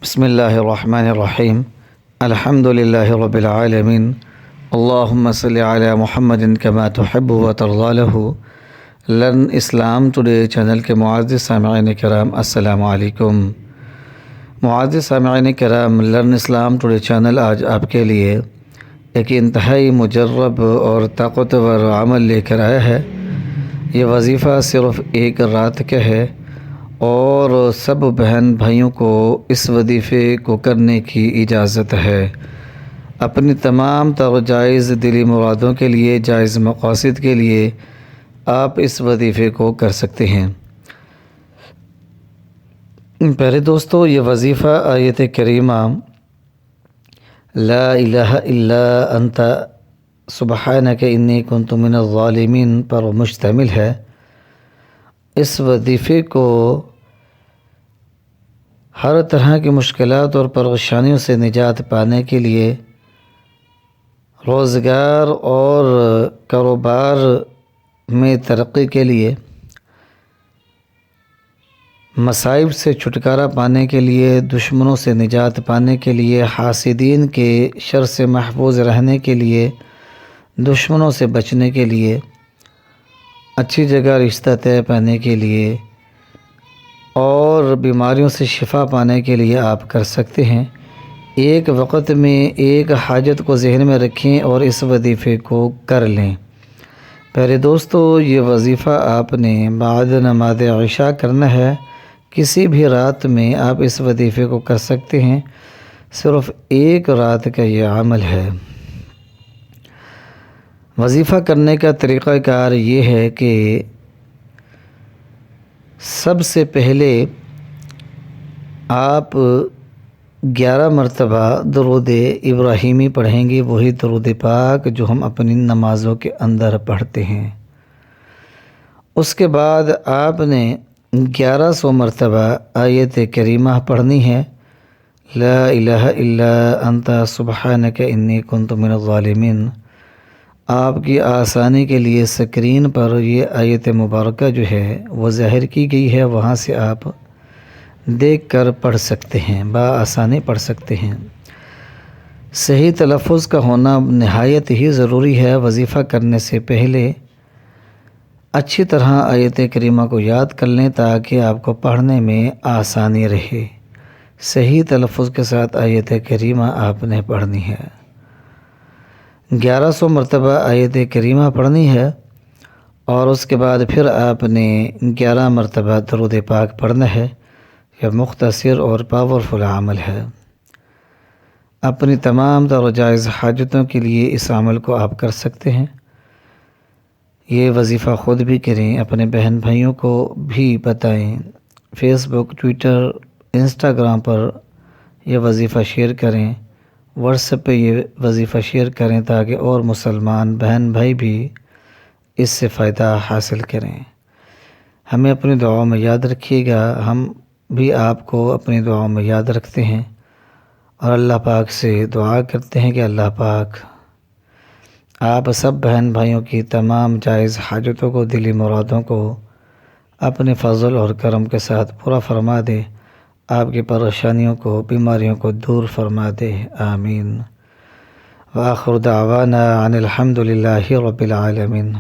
بسم اللہ الرحمن الرحیم الحمد للہ رب العالمین اللہم صلی علی محمد کما تحب و ترضی له۔ لرن اسلام ٹوڈے چینل کے معزز سامعین کرام السلام علیکم۔ معزز سامعین کرام، لرن اسلام ٹوڈے چینل آج آپ کے لیے ایک انتہائی مجرب اور طاقتور عمل لے کر آیا ہے۔ یہ وظیفہ صرف ایک رات کا ہے اور سب بہن بھائیوں کو اس وظیفے کو کرنے کی اجازت ہے۔ اپنی تمام تر جائز دلی مرادوں کے لیے، جائز مقاصد کے لیے آپ اس وظیفے کو کر سکتے ہیں۔ پہلے دوستو، یہ وظیفہ آیت کریمہ لا الہ الا انت سبحانک انی کنت من الظالمین پر مشتمل ہے۔ اس وظیفے کو ہر طرح کی مشکلات اور پریشانیوں سے نجات پانے کے لیے، روزگار اور کاروبار میں ترقی کے لیے، مصائب سے چھٹکارا پانے کے لیے، دشمنوں سے نجات پانے کے لیے، حاسدین کے شر سے محفوظ رہنے کے لیے، دشمنوں سے بچنے کے لیے، اچھی جگہ رشتہ طے پانے کے لیے اور بیماریوں سے شفا پانے کے لیے آپ کر سکتے ہیں۔ ایک وقت میں ایک حاجت کو ذہن میں رکھیں اور اس وظیفے کو کر لیں۔ پہلے دوستو، یہ وظیفہ آپ نے بعد نماز عشاء کرنا ہے۔ کسی بھی رات میں آپ اس وظیفے کو کر سکتے ہیں۔ صرف ایک رات کا یہ عمل ہے۔ وظیفہ کرنے کا طریقہ کار یہ ہے کہ سب سے پہلے آپ 11 مرتبہ درود ابراہیمی پڑھیں گے، وہی درود پاک جو ہم اپنی نمازوں کے اندر پڑھتے ہیں۔ اس کے بعد آپ نے 1100 مرتبہ آیت کریمہ پڑھنی ہے، لا الہ الا انت سبحانک انی کنت من الظالمین۔ آپ کی آسانی کے لیے سکرین پر یہ آیت مبارکہ جو ہے وہ ظاہر کی گئی ہے، وہاں سے آپ دیکھ کر پڑھ سکتے ہیں، بآسانی پڑھ سکتے ہیں۔ صحیح تلفظ کا ہونا نہایت ہی ضروری ہے۔ وظیفہ کرنے سے پہلے اچھی طرح آیت کریمہ کو یاد کر لیں تاکہ آپ کو پڑھنے میں آسانی رہے۔ صحیح تلفظ کے ساتھ آیت کریمہ آپ نے پڑھنی ہے۔ 1100 مرتبہ آیت کریمہ پڑھنی ہے اور اس کے بعد پھر آپ نے 11 مرتبہ درود پاک پڑھنا ہے۔ یہ مختصر اور پاورفل عمل ہے۔ اپنی تمام تر جائز حاجتوں کے لیے اس عمل کو آپ کر سکتے ہیں۔ یہ وظیفہ خود بھی کریں، اپنے بہن بھائیوں کو بھی بتائیں۔ فیس بک، ٹویٹر، انسٹاگرام پر یہ وظیفہ شیئر کریں، واٹس ایپ پہ یہ وظیفہ شیئر کریں تاکہ اور مسلمان بہن بھائی بھی اس سے فائدہ حاصل کریں۔ ہمیں اپنی دعاؤں میں یاد رکھیے گا، ہم بھی آپ کو اپنی دعاؤں میں یاد رکھتے ہیں اور اللہ پاک سے دعا کرتے ہیں کہ اللہ پاک آپ سب بہن بھائیوں کی تمام جائز حاجتوں کو، دلی مرادوں کو اپنے فضل اور کرم کے ساتھ پورا فرما دے، آپ کی پریشانیوں کو، بیماریوں کو دور فرما دے، آمین۔ وآخر دعوانا ان الحمد للہ رب العالمین۔